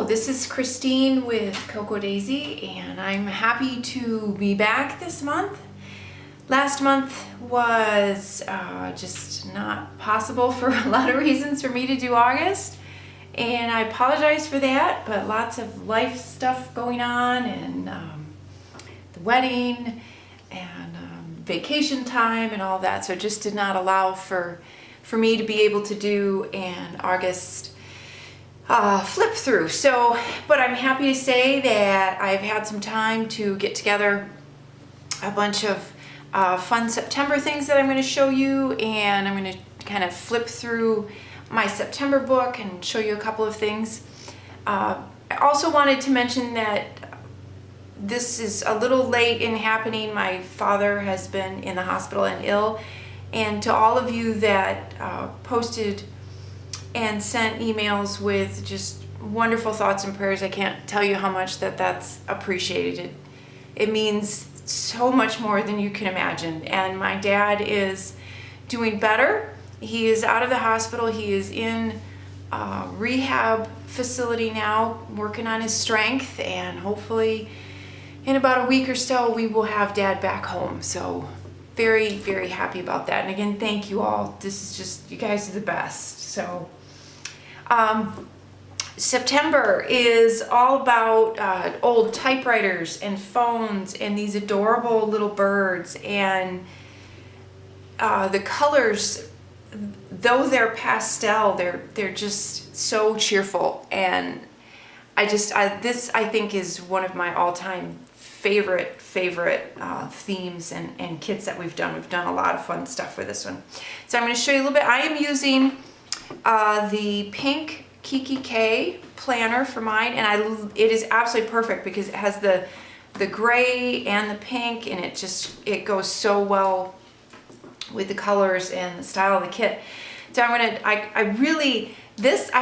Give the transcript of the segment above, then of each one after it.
This is Christine with Cocoa Daisy, and I'm happy to be back this month. Last month was just not possible for a lot of reasons for me to do August, and I apologize for that, but lots of life stuff going on, and the wedding, and vacation time, and all that, so it just did not allow for me to be able to do an August flip through. But I'm happy to say that I've had some time to get together a bunch of fun September things that I'm going to show you, and I'm going to kind of flip through my September book and show you a couple of things. I also wanted to mention that this is a little late in happening. My father has been in the hospital and ill, and to all of you that posted and sent emails with just wonderful thoughts and prayers, I can't tell you how much that's appreciated. It means so much more than you can imagine. And my dad is doing better. He is out of the hospital. He is in a rehab facility now, working on his strength, and hopefully in about a week or so we will have Dad back home. So very, very happy about that. And again, thank you all. This is just, you guys are the best. So September is all about old typewriters and phones and these adorable little birds, and the colors, though they're pastel, they're just so cheerful, and this I think is one of my all-time favorite themes and kits that we've done. We've done a lot of fun stuff with this one. So I'm going to show you a little bit. I am using the pink Kiki K planner for mine, and it is absolutely perfect because it has the gray and the pink, and it goes so well with the colors and the style of the kit. So I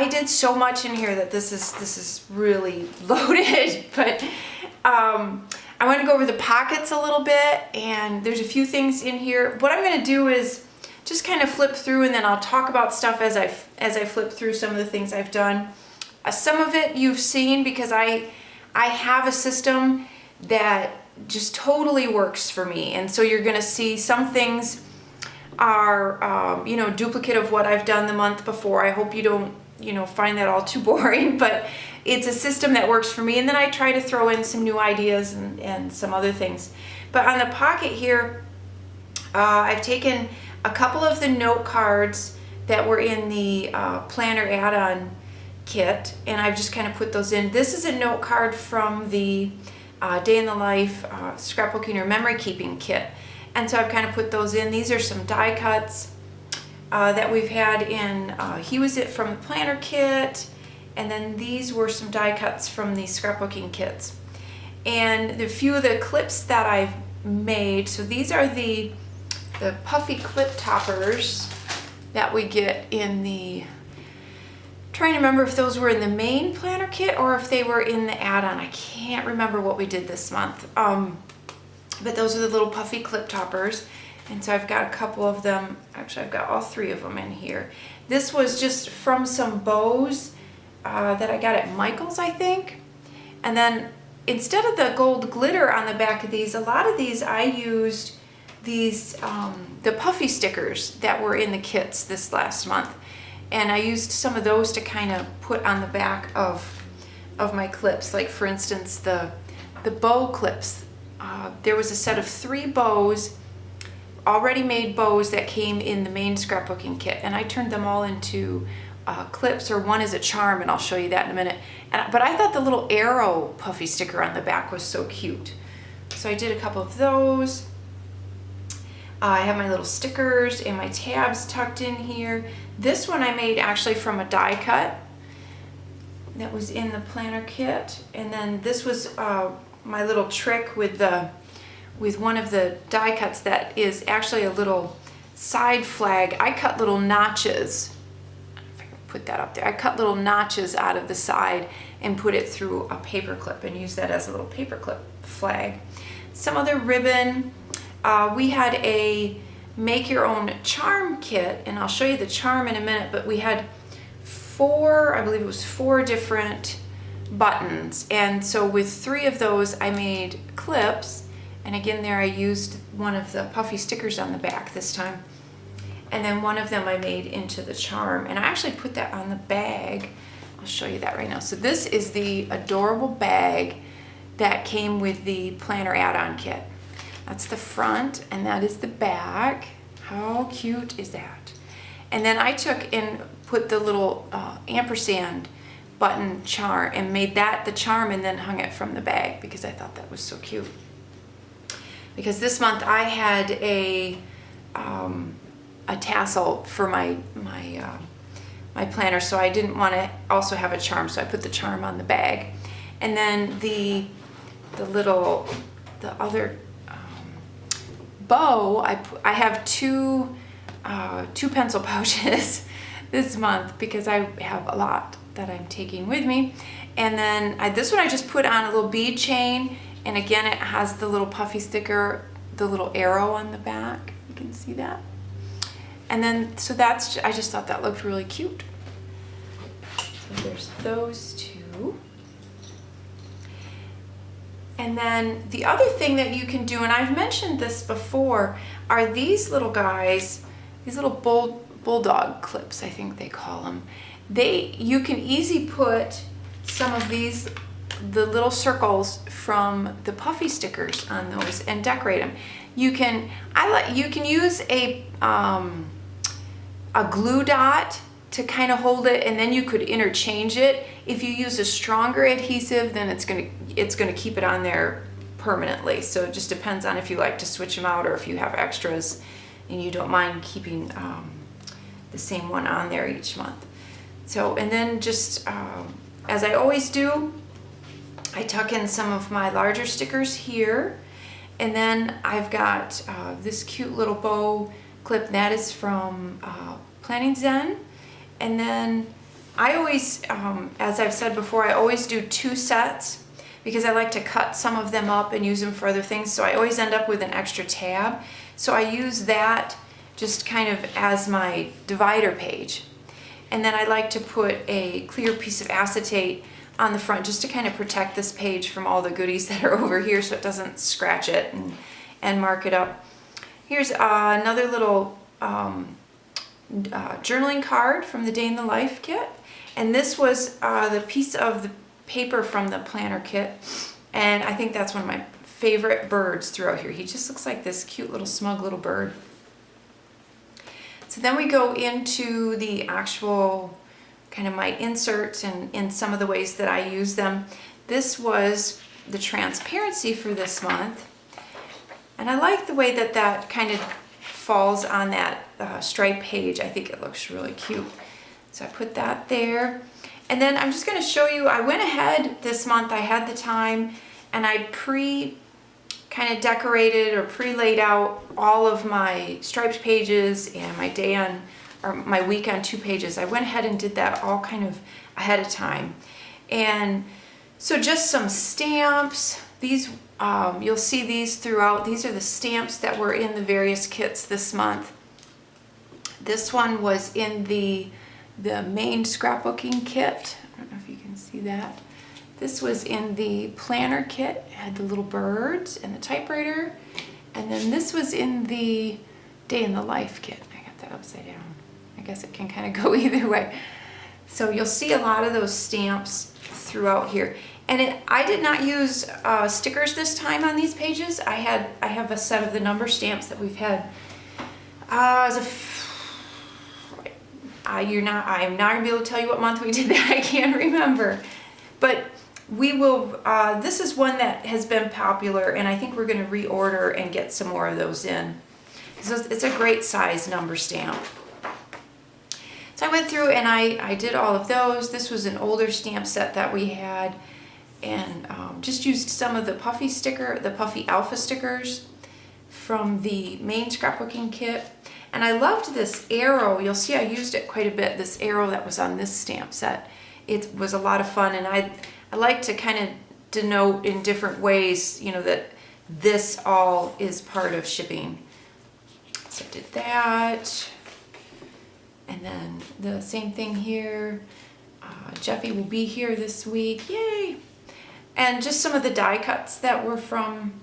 did so much in here that this is really loaded, but I want to go over the pockets a little bit, and there's a few things in here. What I'm going to do is just kind of flip through, and then I'll talk about stuff as I flip through some of the things I've done. Some of it you've seen because I have a system that just totally works for me, and so you're going to see some things are duplicate of what I've done the month before. I hope you don't find that all too boring, but it's a system that works for me, and then I try to throw in some new ideas and some other things. But on the pocket here, I've taken a couple of the note cards that were in the planner add-on kit, and I've just kind of put those in. This is a note card from the Day in the Life scrapbooking or memory keeping kit, and so I've kind of put those in. These are some die cuts that we've had in He Was It from the planner kit, and then these were some die cuts from the scrapbooking kits. And a few of the clips that I've made, so these are the puffy clip toppers that we get in the, trying to remember if those were in the main planner kit or if they were in the add-on. I can't remember what we did this month. But those are the little puffy clip toppers. And so I've got a couple of them. Actually, I've got all three of them in here. This was just from some bows that I got at Michael's, I think. And then instead of the gold glitter on the back of these, a lot of these I used these the puffy stickers that were in the kits this last month, and I used some of those to kind of put on the back of my clips. Like for instance, the bow clips. There was a set of 3 bows, already made bows that came in the main scrapbooking kit, and I turned them all into clips, or one is a charm, and I'll show you that in a minute. But I thought the little arrow puffy sticker on the back was so cute, so I did a couple of those. I have my little stickers and my tabs tucked in here. This one I made actually from a die cut that was in the planner kit, and then this was my little trick with one of the die cuts that is actually a little side flag. I cut little notches. If I can put that up there. I cut little notches out of the side and put it through a paper clip and use that as a little paper clip flag. Some other ribbon. We had a make your own charm kit, and I'll show you the charm in a minute, but we had 4, I believe it was 4 different buttons. And so with 3 of those, I made clips. And again, there I used one of the puffy stickers on the back this time. And then one of them I made into the charm. And I actually put that on the bag. I'll show you that right now. So this is the adorable bag that came with the planner add-on kit. That's the front, and that is the back. How cute is that? And then I took and put the little ampersand button charm and made that the charm, and then hung it from the bag because I thought that was so cute. Because this month I had a tassel for my planner, so I didn't want to also have a charm, so I put the charm on the bag. And then the other bow, I have two pencil pouches this month because I have a lot that I'm taking with me. And then this one I just put on a little bead chain, and again it has the little puffy sticker, the little arrow on the back. You can see that. And then so that's, I just thought that looked really cute. So there's those 2. And then the other thing that you can do, and I've mentioned this before, are these little guys, these little bulldog clips, I think they call them. You can easily put some of these, the little circles from the puffy stickers on those and decorate them. You can use a glue dot to kind of hold it, and then you could interchange it. If you use a stronger adhesive, then it's gonna keep it on there permanently. So it just depends on if you like to switch them out or if you have extras and you don't mind keeping the same one on there each month. So, and then just as I always do, I tuck in some of my larger stickers here, and then I've got this cute little bow clip that is from Planning Zen. And then I always, as I've said before, I always do 2 sets because I like to cut some of them up and use them for other things. So I always end up with an extra tab. So I use that just kind of as my divider page. And then I like to put a clear piece of acetate on the front just to kind of protect this page from all the goodies that are over here so it doesn't scratch it and mark it up. Here's another little journaling card from the Day in the Life kit, and this was the piece of the paper from the planner kit, and I think that's one of my favorite birds throughout here. He just looks like this cute little smug little bird. So then we go into the actual kind of my inserts and in some of the ways that I use them. This was the transparency for this month, and I like the way that that kind of falls on that stripe page. I think it looks really cute. So I put that there. And then I'm just going to show you, I went ahead this month, I had the time, and I kind of decorated or pre-laid out all of my striped pages and my day on, or my week on 2 pages. I went ahead and did that all kind of ahead of time. And so just some stamps. These you'll see these throughout. These are the stamps that were in the various kits this month. This one was in the main scrapbooking kit. I don't know if you can see that. This was in the planner kit. It had the little birds and the typewriter. And then this was in the Day in the Life kit. I got that upside down. I guess it can kind of go either way. So you'll see a lot of those stamps throughout here. And I did not use stickers this time on these pages. I have a set of the number stamps that we've had. I'm not gonna be able to tell you what month we did that. I can't remember. But we will. This is one that has been popular, and I think we're going to reorder and get some more of those in. So it's a great size number stamp. So I went through and I did all of those. This was an older stamp set that we had, and just used some of the puffy alpha stickers from the main scrapbooking kit. And I loved this arrow. You'll see I used it quite a bit, this arrow that was on this stamp set. It was a lot of fun, and I like to kind of denote in different ways, you know, that this all is part of shipping. So I did that. And then the same thing here. Jeffy will be here this week, yay! And just some of the die cuts that were from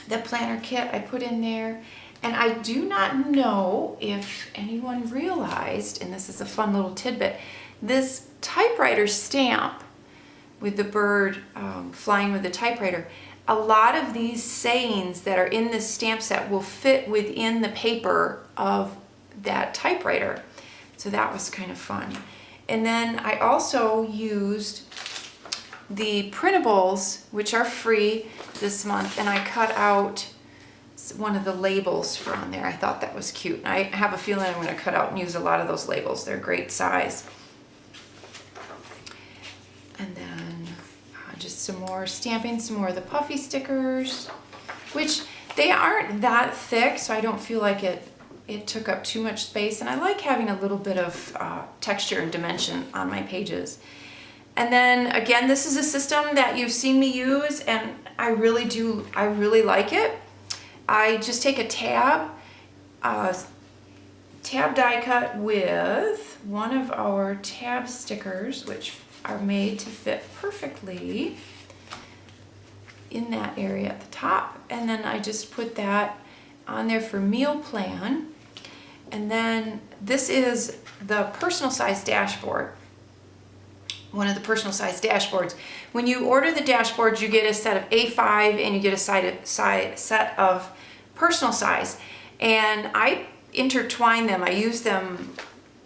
the planner kit I put in there. And I do not know if anyone realized, and this is a fun little tidbit, this typewriter stamp with the bird flying with the typewriter, a lot of these sayings that are in this stamp set will fit within the paper of that typewriter. So that was kind of fun. And then I also used the printables, which are free this month, and I cut out one of the labels for on there. I thought that was cute. And I have a feeling I'm going to cut out and use a lot of those labels. They're great size. And then just some more stamping, some more of the puffy stickers, which they aren't that thick, so I don't feel like it took up too much space. And I like having a little bit of texture and dimension on my pages. And then again, this is a system that you've seen me use, and I really like it. I just take a tab die cut with one of our tab stickers, which are made to fit perfectly in that area at the top. And then I just put that on there for meal plan. And then this is the personal size dashboard. One of the personal size dashboards. When you order the dashboards, you get a set of A5 and you get a set of personal size. And I intertwine them. I use them,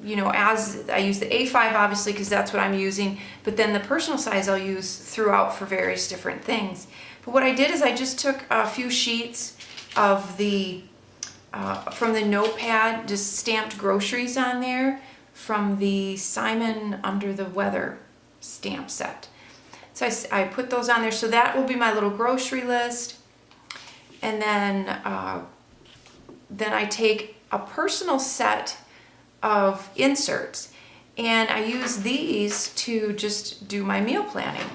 as I use the A5 obviously because that's what I'm using, but then the personal size I'll use throughout for various different things. But what I did is I just took a few sheets of the from the notepad, just stamped groceries on there from the Simon Under the Weather stamp set. So I put those on there. So that will be my little grocery list. And then I take a personal set of inserts, and I use these to just do my meal planning.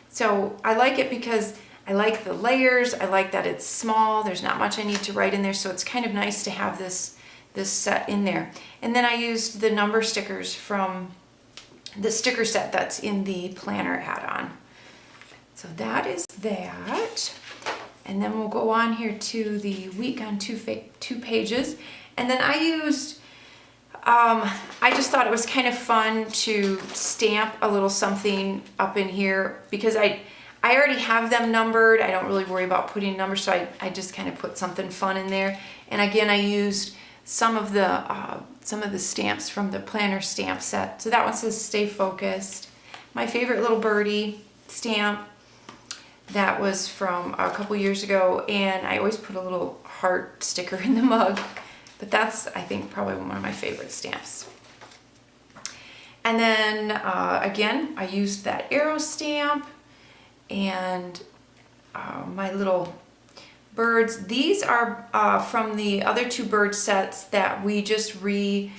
So I like it because I like the layers. I like that it's small. There's not much I need to write in there, so it's kind of nice to have this set in there. And then I used the number stickers from the sticker set that's in the planner add-on. So that is that. And then we'll go on here to the week on two pages. And then I used, I just thought it was kind of fun to stamp a little something up in here because I already have them numbered. I don't really worry about putting numbers, so I just kind of put something fun in there. And again, I used some of the stamps from the planner stamp set. So that one says Stay Focused. My favorite little birdie stamp, that was from a couple years ago, and I always put a little heart sticker in the mug. But that's, I think, probably one of my favorite stamps. And then, again, I used that arrow stamp and my little birds. These are from the other two bird sets that we just released.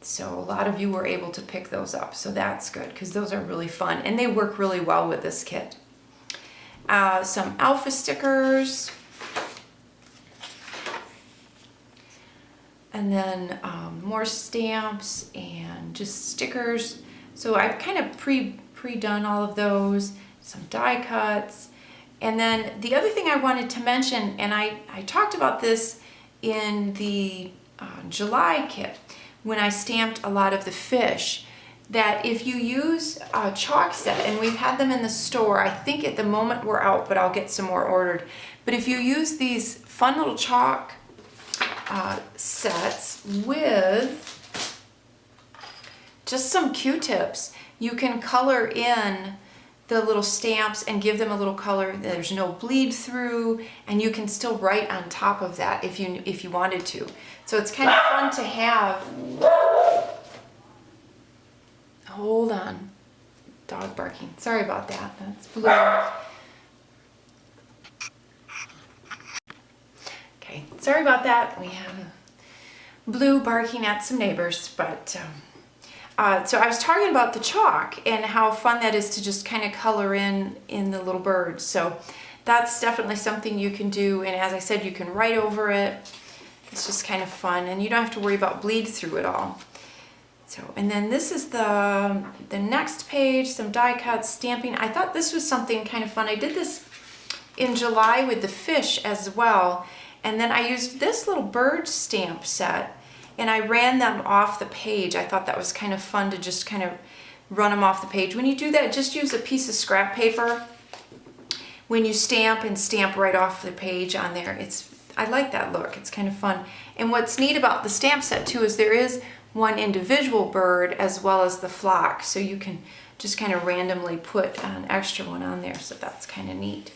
So a lot of you were able to pick those up. So that's good because those are really fun and they work really well with this kit. Some alpha stickers. And then more stamps and just stickers. So I've kind of pre-done all of those. Some die cuts. And then the other thing I wanted to mention, and I talked about this in the July kit when I stamped a lot of the fish, that if you use a chalk set, and we've had them in the store, I think at the moment we're out, but I'll get some more ordered. But if you use these fun little chalk sets with just some Q-tips, you can color in the little stamps and give them a little color. There's no bleed through, and you can still write on top of that if you wanted to. So it's kind of fun to have. Hold on, dog barking. Sorry about that. That's Blue. Okay, sorry about that. We have Blue barking at some neighbors, but. So I was talking about the chalk and how fun that is to just kind of color in the little birds. So that's definitely something you can do. And as I said, you can write over it. It's just kind of fun, and you don't have to worry about bleed through it all. So, and then this is the next page, some die cuts, stamping. I thought this was something kind of fun. I did this in July with the fish as well. And then I used this little bird stamp set and I ran them off the page. I thought that was kind of fun to just kind of run them off the page. When you do that, just use a piece of scrap paper when you stamp and stamp right off the page on there. I like that look. It's kind of fun. And what's neat about the stamp set too is there is one individual bird as well as the flock. So you can just kind of randomly put an extra one on there. So that's kind of neat.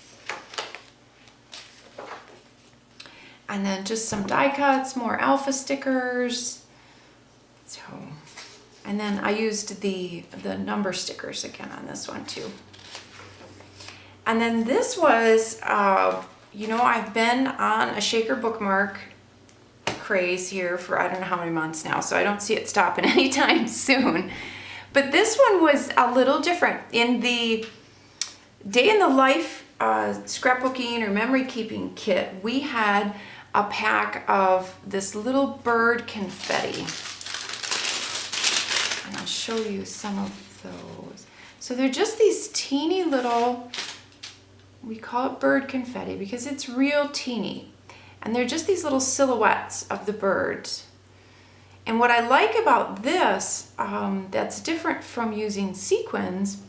And then just some die cuts, more alpha stickers. So, and then I used the number stickers again on this one too. And then this was, you know, I've been on a shaker bookmark craze here for I don't know how many months now, so I don't see it stopping anytime soon. But this one was a little different. In the Day in the Life scrapbooking or memory keeping kit, we had a pack of this little bird confetti. And I'll show you some of those. So they're just these teeny little, we call it bird confetti because it's real teeny. And they're just these little silhouettes of the birds. And what I like about this, that's different from using sequins,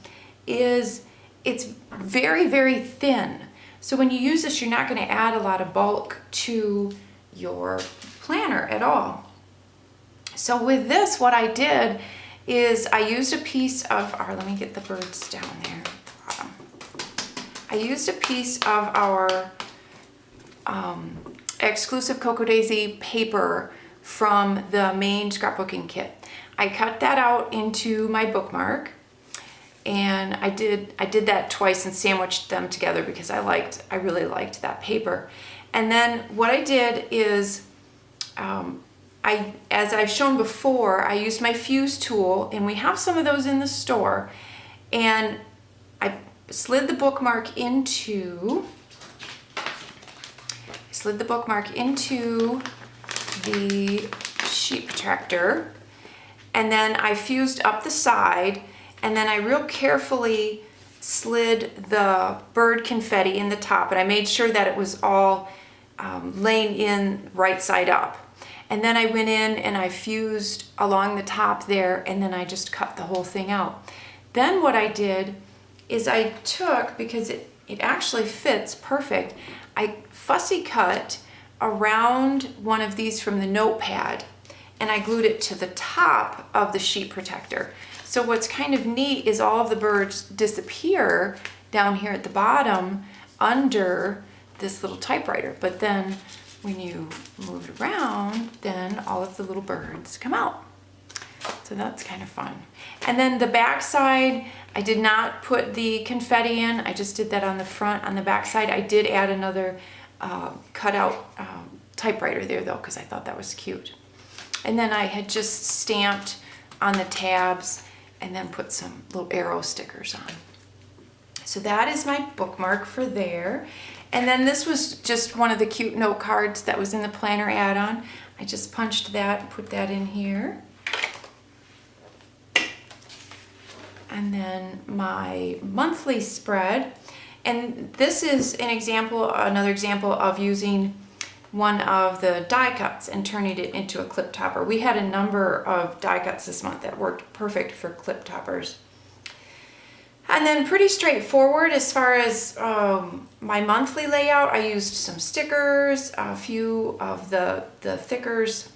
is it's very, very thin. So when you use this, you're not going to add a lot of bulk to your planner at all. So with this, what I did is I used a piece of our, let me get the birds down there at the bottom. I used a piece of our exclusive Cocoa Daisy paper from the main scrapbooking kit. I cut that out into my bookmark. And I did that twice and sandwiched them together because I really liked that paper. And then what I did is, as I've shown before, I used my fuse tool, and we have some of those in the store. And I slid the bookmark into the sheet protector, and then I fused up the side. And then I real carefully slid the bird confetti in the top, and I made sure that it was all laying in right side up. And then I went in and I fused along the top there, and then I just cut the whole thing out. Then what I did is I took, because it actually fits perfect, I fussy cut around one of these from the notepad, and I glued it to the top of the sheet protector. So what's kind of neat is all of the birds disappear down here at the bottom under this little typewriter. But then when you move it around, then all of the little birds come out. So that's kind of fun. And then the back side, I did not put the confetti in. I just did that on the front. On the back side, I did add another cutout typewriter there though, because I thought that was cute. And then I had just stamped on the tabs and then put some little arrow stickers on. So that is my bookmark for there. And then this was just one of the cute note cards that was in the planner add-on. I just punched that and put that in here. And then my monthly spread. And this is an example, another example of using one of the die cuts and turning it into a clip topper. We had a number of die cuts this month that worked perfect for clip toppers. And then pretty straightforward as far as my monthly layout. I used some stickers, a few of the thickers,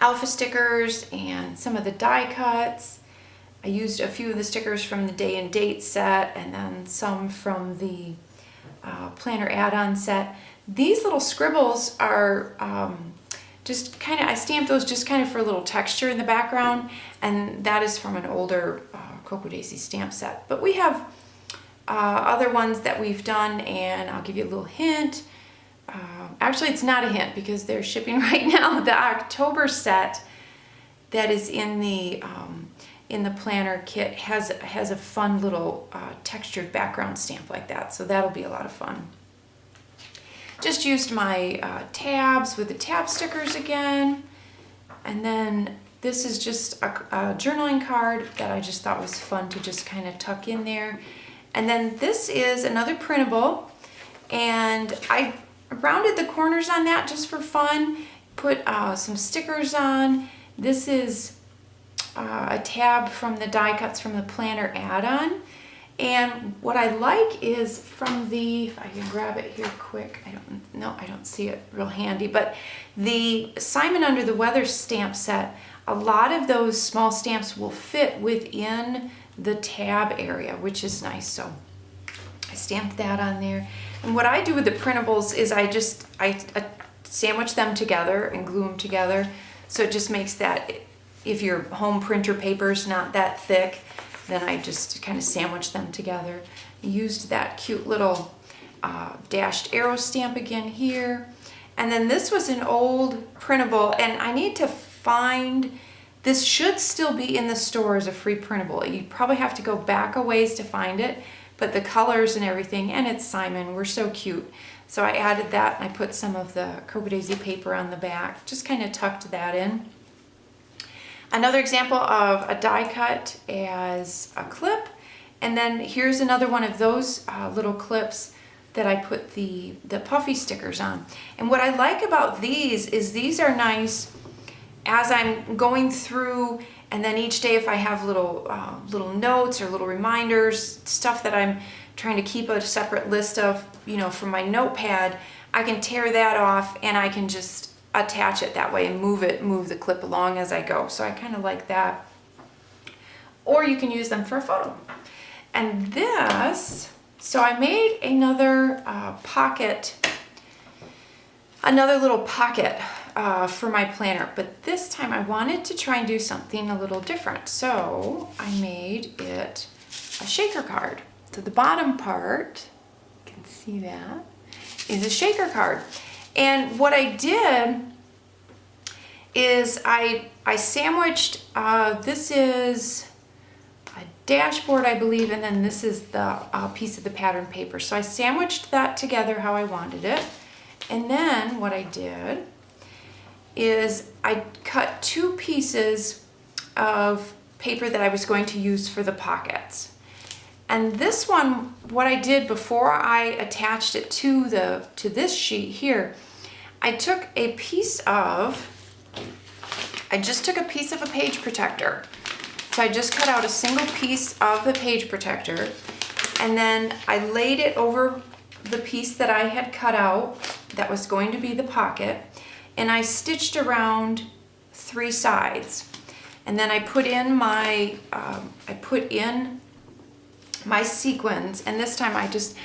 alpha stickers, and some of the die cuts. I used a few of the stickers from the day and date set, and then some from the planner add-on set. These little scribbles are just kind of, I stamped those just kind of for a little texture in the background, and that is from an older Cocoa Daisy stamp set. But we have other ones that we've done, and I'll give you a little hint. Actually, it's not a hint because they're shipping right now. The October set that is in the planner kit has a fun little textured background stamp like that, so that'll be a lot of fun. Just used my tabs with the tab stickers again, and then this is just a journaling card that I just thought was fun to just kind of tuck in there. And then this is another printable, and I rounded the corners on that just for fun, put some stickers on. This is a tab from the die cuts from the planner add-on. And what I like is from the, if I can grab it here quick, I don't see it real handy, but the Simon Under the Weather stamp set, a lot of those small stamps will fit within the tab area, which is nice. So I stamped that on there. And what I do with the printables is I sandwich them together and glue them together. So it just makes that, if your home printer paper is not that thick, then I just kind of sandwich them together. Used that cute little dashed arrow stamp again here. And then this was an old printable, and I need to find, this should still be in the store as a free printable. You probably have to go back a ways to find it, but the colors and everything, and it's Simon, were so cute. So I added that, and I put some of the Cocoa Daisy paper on the back, just kind of tucked that in. Another example of a die cut as a clip, and then here's another one of those little clips that I put the puffy stickers on. And what I like about these is these are nice as I'm going through, and then each day if I have little notes or little reminders, stuff that I'm trying to keep a separate list of, from my notepad, I can tear that off and I can just attach it that way and move the clip along as I go. So I kind of like that. Or you can use them for a photo. And this, so I made another another little pocket for my planner, but this time I wanted to try and do something a little different. So I made it a shaker card. So the bottom part, you can see that, is a shaker card. And what I did is I sandwiched, this is a dashboard, I believe, and then this is the piece of the pattern paper. So I sandwiched that together how I wanted it. And then what I did is I cut two pieces of paper that I was going to use for the pockets. And this one, what I did before I attached it to this sheet here, I just took a piece of a page protector. So I just cut out a single piece of the page protector, and then I laid it over the piece that I had cut out that was going to be the pocket, and I stitched around 3 sides. And then I put in my my sequins, and this time I just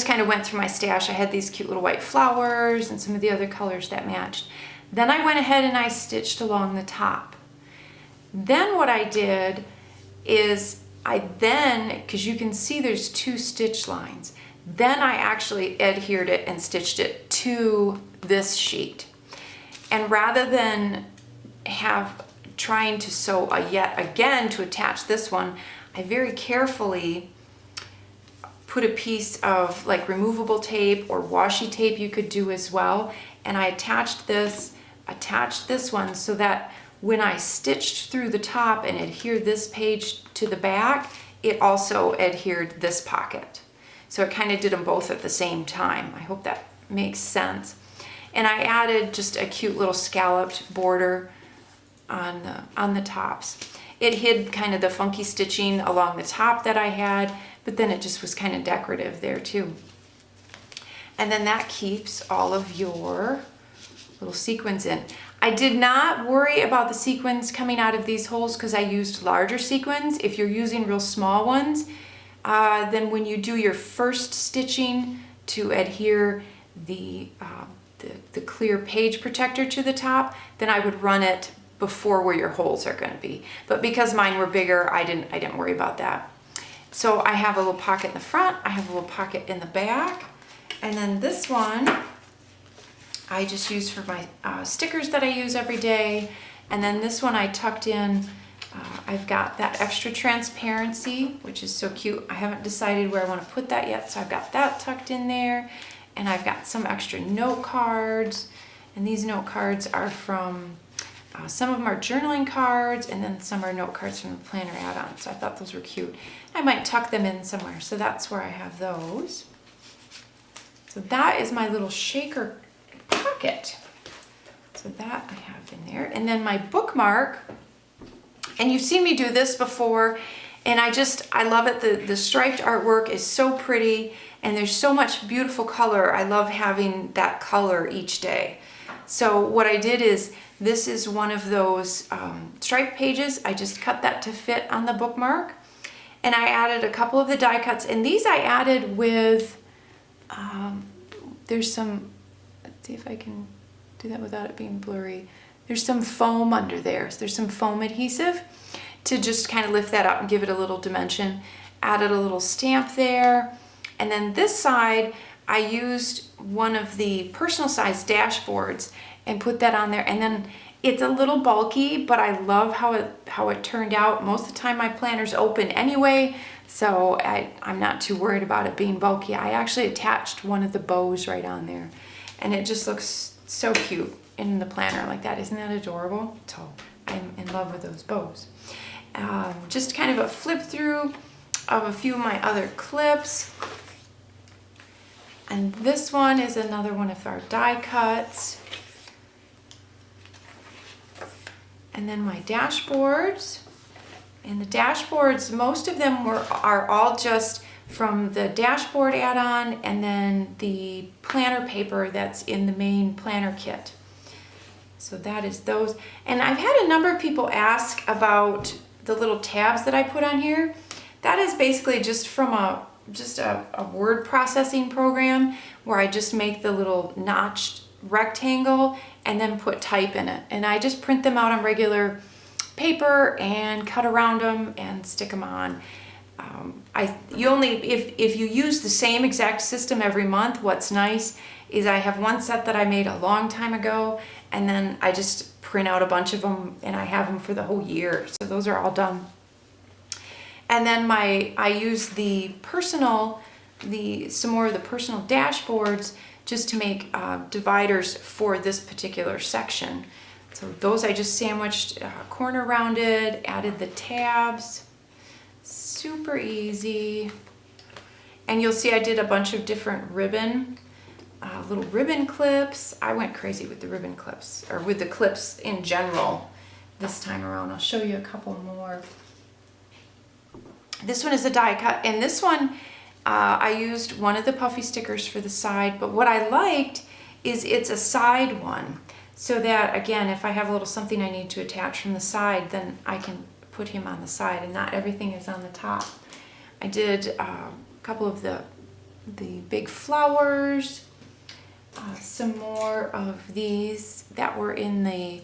kind of went through my stash. I had these cute little white flowers and some of the other colors that matched. Then I went ahead and I stitched along the top. Then what I did is because you can see there's 2 stitch lines, then I actually adhered it and stitched it to this sheet. And rather than trying to sew yet again to attach this one, I very carefully put a piece of like removable tape or washi tape you could do as well, and I attached this one so that when I stitched through the top and adhered this page to the back, it also adhered this pocket. So it kind of did them both at the same time. I hope that makes sense. And I added just a cute little scalloped border on the tops. It hid kind of the funky stitching along the top that I had, but then it just was kind of decorative there too. And then that keeps all of your little sequins in. I did not worry about the sequins coming out of these holes because I used larger sequins. If you're using real small ones, then when you do your first stitching to adhere the clear page protector to the top, then I would run it before where your holes are going to be. But because mine were bigger, I didn't worry about that. So I have a little pocket in the front, I have a little pocket in the back, and then this one I just use for my stickers that I use every day. And then this one I tucked in, I've got that extra transparency, which is so cute. I haven't decided where I want to put that yet, so I've got that tucked in there. And I've got some extra note cards, and these note cards are from some of them are journaling cards, and then some are note cards from the planner add-on. So I thought those were cute. I might tuck them in somewhere. So that's where I have those. So that is my little shaker pocket. So that I have in there. And then my bookmark, and you've seen me do this before, and I love it. The striped artwork is so pretty, and there's so much beautiful color. I love having that color each day. So what I did is, this is one of those striped pages. I just cut that to fit on the bookmark, and I added a couple of the die cuts, and these I added with, there's some, let's see if I can do that without it being blurry. There's some foam under there. So there's some foam adhesive to just kind of lift that up and give it a little dimension. Added a little stamp there. And then this side, I used one of the personal size dashboards and put that on there. And then it's a little bulky, but I love how it turned out. Most of the time my planner's open anyway, so I'm not too worried about it being bulky. I actually attached one of the bows right on there, and it just looks so cute in the planner like that. Isn't that adorable? So I'm in love with those bows. Just kind of a flip through of a few of my other clips. And this one is another one of our die cuts. And then my dashboards. And the dashboards, most of them are all just from the dashboard add-on and then the planner paper that's in the main planner kit. So that is those. And I've had a number of people ask about the little tabs that I put on here. That is basically just from a word processing program where I just make the little notched rectangle and then put type in it. And I just print them out on regular paper and cut around them and stick them on. If you use the same exact system every month, what's nice is I have one set that I made a long time ago, and then I just print out a bunch of them and I have them for the whole year. So those are all done. And then I use some more of the personal dashboards just to make dividers for this particular section. So those I just sandwiched corner rounded, added the tabs, super easy. And you'll see I did a bunch of different little ribbon clips. I went crazy with the ribbon clips, or with the clips in general this time around. I'll show you a couple more. This one is a die cut, and this one I used one of the puffy stickers for the side, but what I liked is it's a side one, so that again, if I have a little something I need to attach from the side, then I can put him on the side and not everything is on the top. I did a couple of the big flowers, some more of these that were in the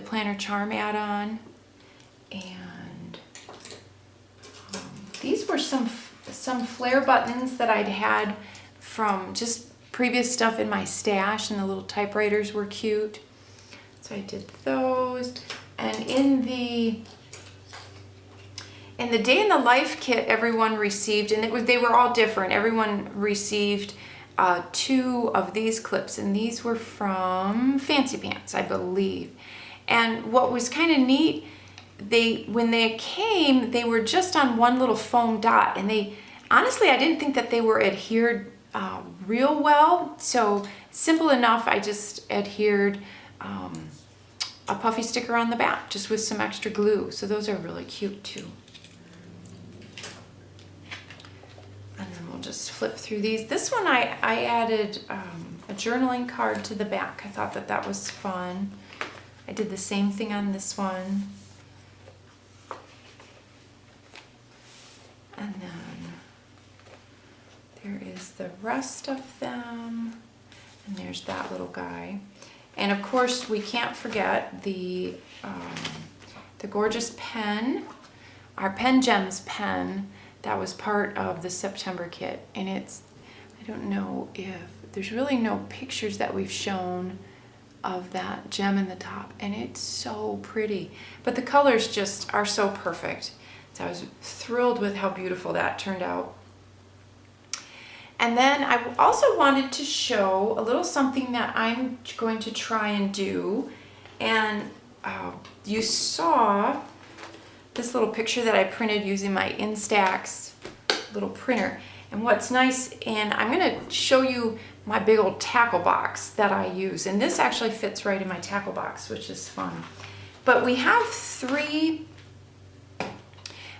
planner charm add-on, and these were some flare buttons that I'd had from just previous stuff in my stash, and the little typewriters were cute. So I did those. And in the Day in the Life kit, everyone received, and they were all different. Everyone received 2 of these clips, and these were from Fancy Pants, I believe. And what was kind of neat, when they came, they were just on one little foam dot, and honestly, I didn't think that they were adhered real well. So simple enough, I just adhered a puffy sticker on the back just with some extra glue. So those are really cute too. And then we'll just flip through these. This one I added a journaling card to the back. I thought that was fun. I did the same thing on this one. And then there is the rest of them. And there's that little guy. And of course, we can't forget the gorgeous pen, our Pen Gems pen that was part of the September kit. And I don't know if, there's really no pictures that we've shown of that gem in the top. And it's so pretty. But the colors just are so perfect. So I was thrilled with how beautiful that turned out. And then I also wanted to show a little something that I'm going to try and do. And you saw this little picture that I printed using my Instax little printer. And what's nice, and I'm going to show you my big old tackle box that I use. And this actually fits right in my tackle box, which is fun. But we have three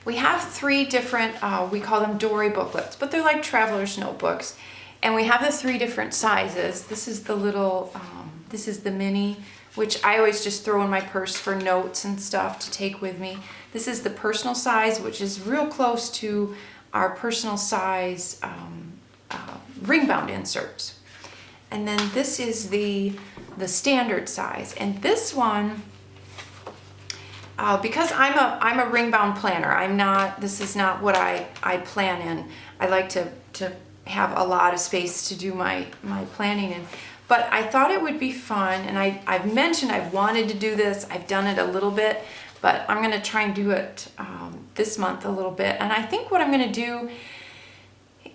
different, we call them Dory booklets, but they're like traveler's notebooks. And we have the 3 different sizes. This is the little, this is the mini, which I always just throw in my purse for notes and stuff to take with me. This is the personal size, which is real close to our personal size ring bound inserts. And then this is the standard size. And this one, because I'm a ring bound planner, this is not what I plan in. I like to have a lot of space to do my planning in. But I thought it would be fun, and I've mentioned I've wanted to do this. I've done it a little bit, but I'm gonna try and do it this month a little bit. And I think what I'm gonna do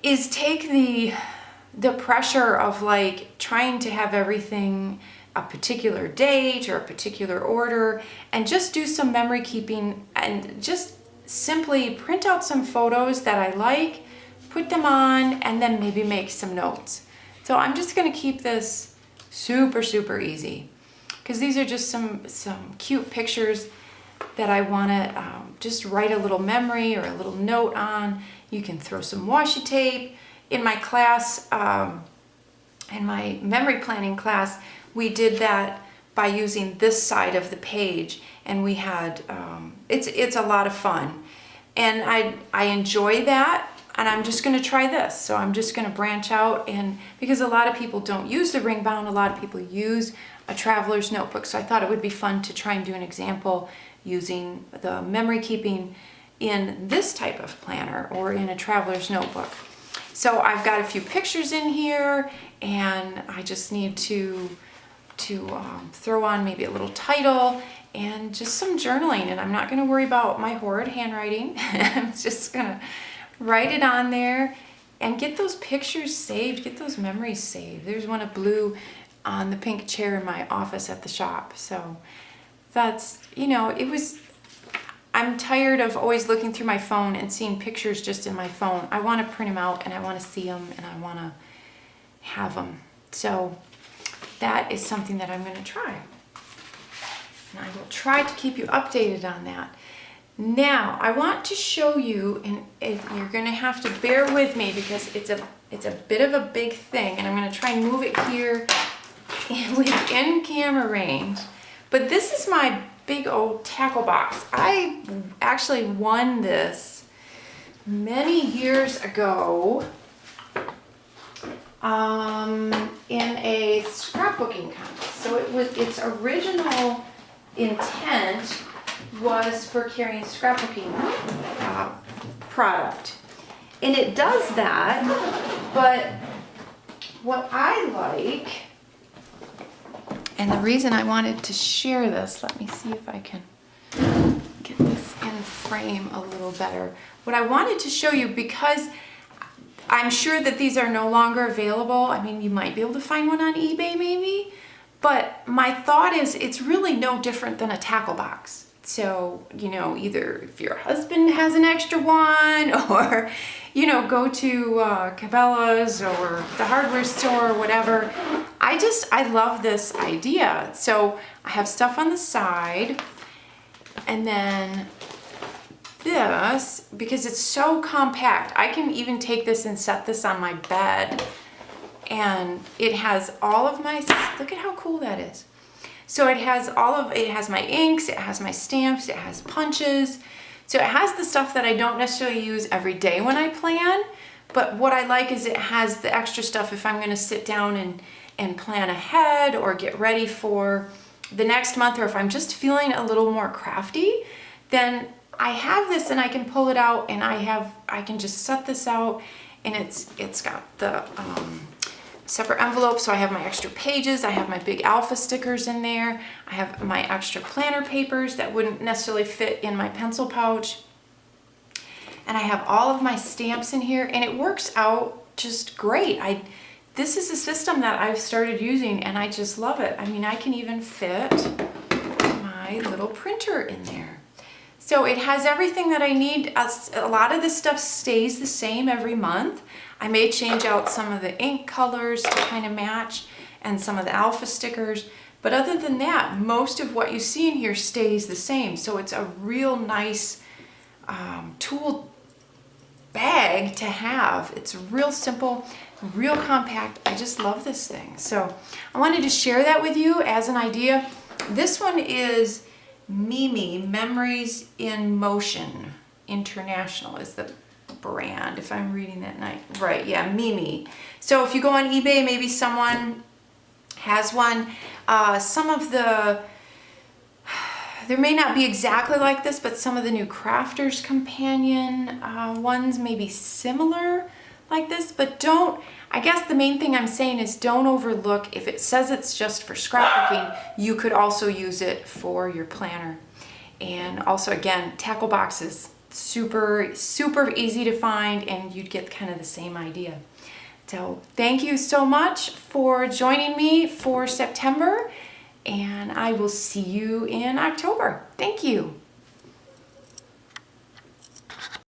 is take the pressure of like trying to have everything a particular date or a particular order, and just do some memory keeping and just simply print out some photos that I like, put them on, and then maybe make some notes. So I'm just gonna keep this super, super easy, because these are just some cute pictures that I wanna just write a little memory or a little note on. You can throw some washi tape. In my class, in my memory planning class, we did that by using this side of the page, and we had, it's a lot of fun. And I enjoy that. And I'm just going to try this. So I'm just going to branch out, and because a lot of people don't use the ring bound, a lot of people use a traveler's notebook. So I thought it would be fun to try and do an example using the memory keeping in this type of planner or in a traveler's notebook. So I've got a few pictures in here, and I just need to throw on maybe a little title and just some journaling. And I'm not going to worry about my horrid handwriting. I'm just going to write it on there and get those pictures saved, get those memories saved. There's one of Blue on the pink chair in my office at the shop. So that's, I'm tired of always looking through my phone and seeing pictures just in my phone. I want to print them out, and I want to see them, and I want to have them. So that is something that I'm going to try. And I will try to keep you updated on that. Now, I want to show you, and you're going to have to bear with me because it's a bit of a big thing, and I'm going to try and move it here within camera range. But this is my big old tackle box. I actually won this many years ago in a scrapbooking contest. So its original intent was for carrying scrapbooking product. And it does that, but what I like, and the reason I wanted to share this, let me see if I can get this in frame a little better. What I wanted to show you, because I'm sure that these are no longer available. I mean, you might be able to find one on eBay maybe, but my thought is it's really no different than a tackle box. So, either if your husband has an extra one, or, go to Cabela's or the hardware store or whatever. I love this idea. So I have stuff on the side, and then this, because it's so compact, I can even take this and set this on my bed, and it has all of my, look at how cool that is. So it has my inks, it has my stamps, it has punches. So it has the stuff that I don't necessarily use every day when I plan, but what I like is it has the extra stuff if I'm gonna sit down and plan ahead or get ready for the next month, or if I'm just feeling a little more crafty, then I have this and I can pull it out, and I can just set this out, and it's got the separate envelope, so I have my extra pages, I have my big alpha stickers in there, I have my extra planner papers that wouldn't necessarily fit in my pencil pouch, and I have all of my stamps in here, and it works out just great. This is a system that I've started using and I just love it. I mean, I can even fit my little printer in there. So it has everything that I need. A lot of this stuff stays the same every month. I may change out some of the ink colors to kind of match and some of the alpha stickers. But other than that, most of what you see in here stays the same. So it's a real nice tool bag to have. It's real simple, real compact. I just love this thing. So I wanted to share that with you as an idea. This one is Mimi, Memories in Motion International is the brand, if I'm reading that right. Yeah, Mimi. So if you go on eBay, maybe someone has one. Some of there may not be exactly like this, but some of the new Crafter's Companion ones may be similar like this, but I guess the main thing I'm saying is don't overlook, if it says it's just for scrapbooking, you could also use it for your planner. And also, again, tackle boxes, super, super easy to find, and you'd get kind of the same idea. So thank you so much for joining me for September, and I will see you in October. Thank you.